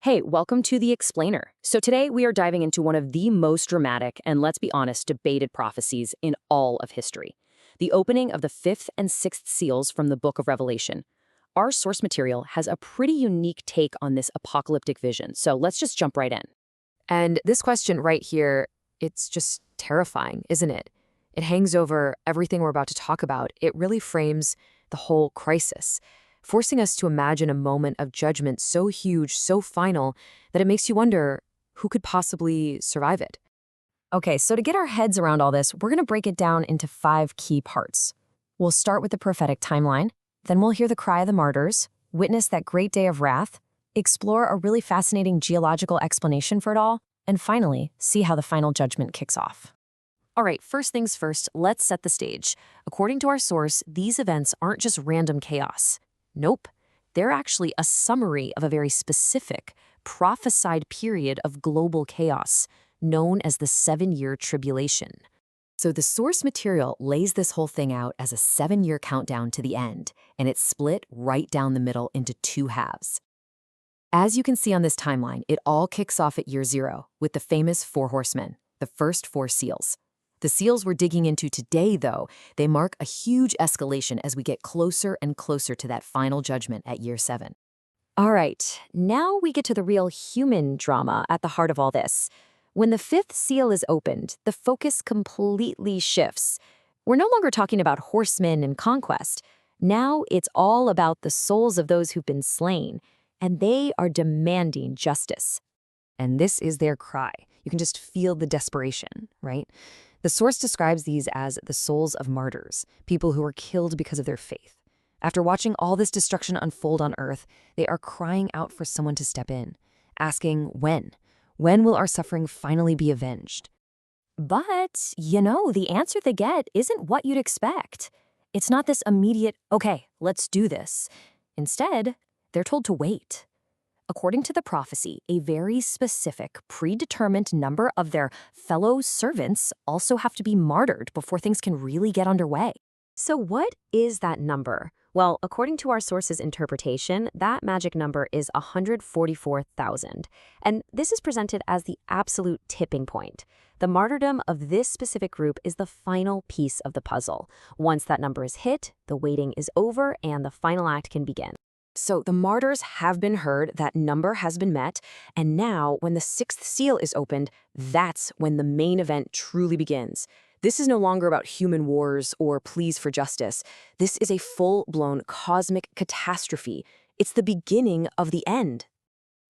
Hey, welcome to The Explainer. So today we are diving into one of the most dramatic and, let's be honest, debated prophecies in all of history. The opening of the fifth and sixth seals from the Book of Revelation. Our source material has a pretty unique take on this apocalyptic vision, so let's just jump right in. And this question right here, it's just terrifying, isn't it? It hangs over everything we're about to talk about. It really frames the whole crisis, forcing us to imagine a moment of judgment so huge, so final, that it makes you wonder who could possibly survive it. Okay, so to get our heads around all this, we're going to break it down into 5 key parts. We'll start with the prophetic timeline, then we'll hear the cry of the martyrs, witness that great day of wrath, explore a really fascinating geological explanation for it all, and finally, see how the final judgment kicks off. All right, first things first, let's set the stage. According to our source, these events aren't just random chaos. Nope, they're actually a summary of a very specific, prophesied period of global chaos, known as the 7-year tribulation. So the source material lays this whole thing out as a 7-year countdown to the end, and it's split right down the middle into 2 halves. As you can see on this timeline, it all kicks off at year 0 with the famous 4 horsemen, the first 4 seals. The seals we're digging into today, though, they mark a huge escalation as we get closer and closer to that final judgment at year 7. All right, now we get to the real human drama at the heart of all this. When the 5th seal is opened, the focus completely shifts. We're no longer talking about horsemen and conquest. Now it's all about the souls of those who've been slain, and they are demanding justice. And this is their cry. You can just feel the desperation, right? The source describes these as the souls of martyrs, people who were killed because of their faith. After watching all this destruction unfold on earth, they are crying out for someone to step in, asking when? When will our suffering finally be avenged? But, the answer they get isn't what you'd expect. It's not this immediate, okay, let's do this. Instead, they're told to wait. According to the prophecy, a very specific, predetermined number of their fellow servants also have to be martyred before things can really get underway. So what is that number? Well, according to our source's interpretation, that magic number is 144,000. And this is presented as the absolute tipping point. The martyrdom of this specific group is the final piece of the puzzle. Once that number is hit, the waiting is over and the final act can begin. So the martyrs have been heard, that number has been met, and now when the 6th seal is opened, that's when the main event truly begins. This is no longer about human wars or pleas for justice. This is a full-blown cosmic catastrophe. It's the beginning of the end.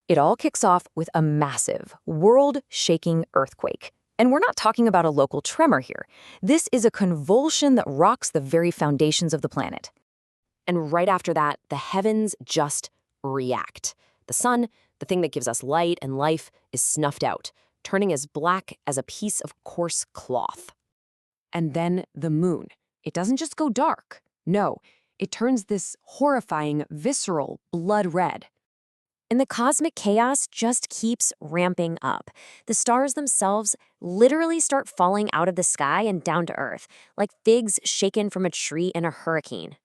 It all kicks off with a massive, world-shaking earthquake. And we're not talking about a local tremor here. This is a convulsion that rocks the very foundations of the planet. And right after that, the heavens just react. The sun, the thing that gives us light and life, is snuffed out, turning as black as a piece of coarse cloth. And then the moon. It doesn't just go dark. No, it turns this horrifying, visceral blood red. And the cosmic chaos just keeps ramping up. The stars themselves literally start falling out of the sky and down to earth, like figs shaken from a tree in a hurricane.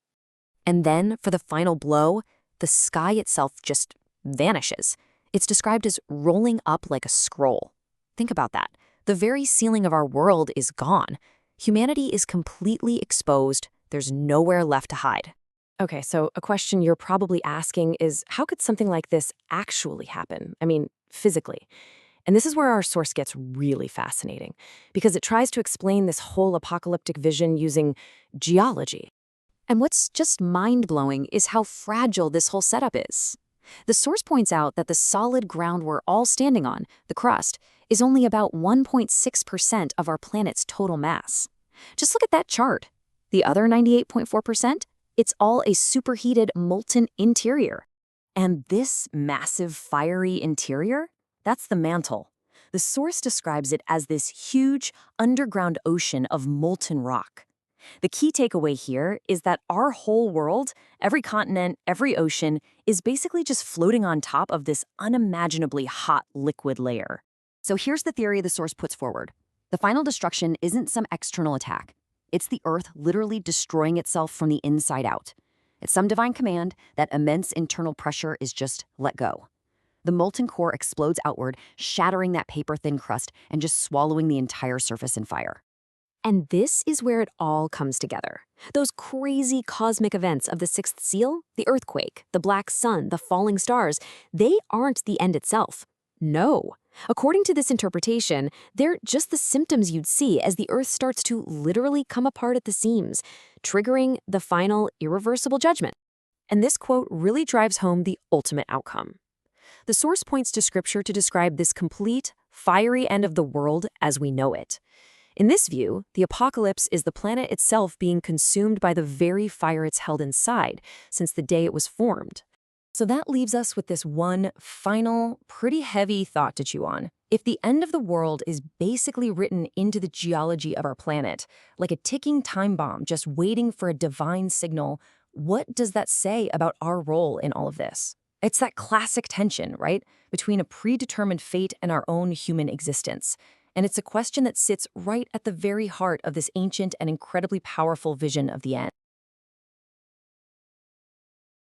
And then, for the final blow, the sky itself just vanishes. It's described as rolling up like a scroll. Think about that. The very ceiling of our world is gone. Humanity is completely exposed. There's nowhere left to hide. Okay, so a question you're probably asking is, how could something like this actually happen? I mean, physically. And this is where our source gets really fascinating, because it tries to explain this whole apocalyptic vision using geology. And what's just mind-blowing is how fragile this whole setup is. The source points out that the solid ground we're all standing on, the crust, is only about 1.6% of our planet's total mass. Just look at that chart. The other 98.4%, it's all a superheated, molten interior. And this massive, fiery interior, that's the mantle. The source describes it as this huge, underground ocean of molten rock. The key takeaway here is that our whole world, every continent, every ocean, is basically just floating on top of this unimaginably hot liquid layer. So here's the theory the source puts forward. The final destruction isn't some external attack. It's the Earth literally destroying itself from the inside out. It's some divine command that immense internal pressure is just let go. The molten core explodes outward, shattering that paper-thin crust and just swallowing the entire surface in fire. And this is where it all comes together. Those crazy cosmic events of the sixth seal, the earthquake, the black sun, the falling stars, they aren't the end itself. No. According to this interpretation, they're just the symptoms you'd see as the Earth starts to literally come apart at the seams, triggering the final, irreversible judgment. And this quote really drives home the ultimate outcome. The source points to Scripture to describe this complete, fiery end of the world as we know it. In this view, the apocalypse is the planet itself being consumed by the very fire it's held inside since the day it was formed. So that leaves us with this one final, pretty heavy thought to chew on. If the end of the world is basically written into the geology of our planet, like a ticking time bomb just waiting for a divine signal, what does that say about our role in all of this? It's that classic tension, right, between a predetermined fate and our own human existence. And it's a question that sits right at the very heart of this ancient and incredibly powerful vision of the end.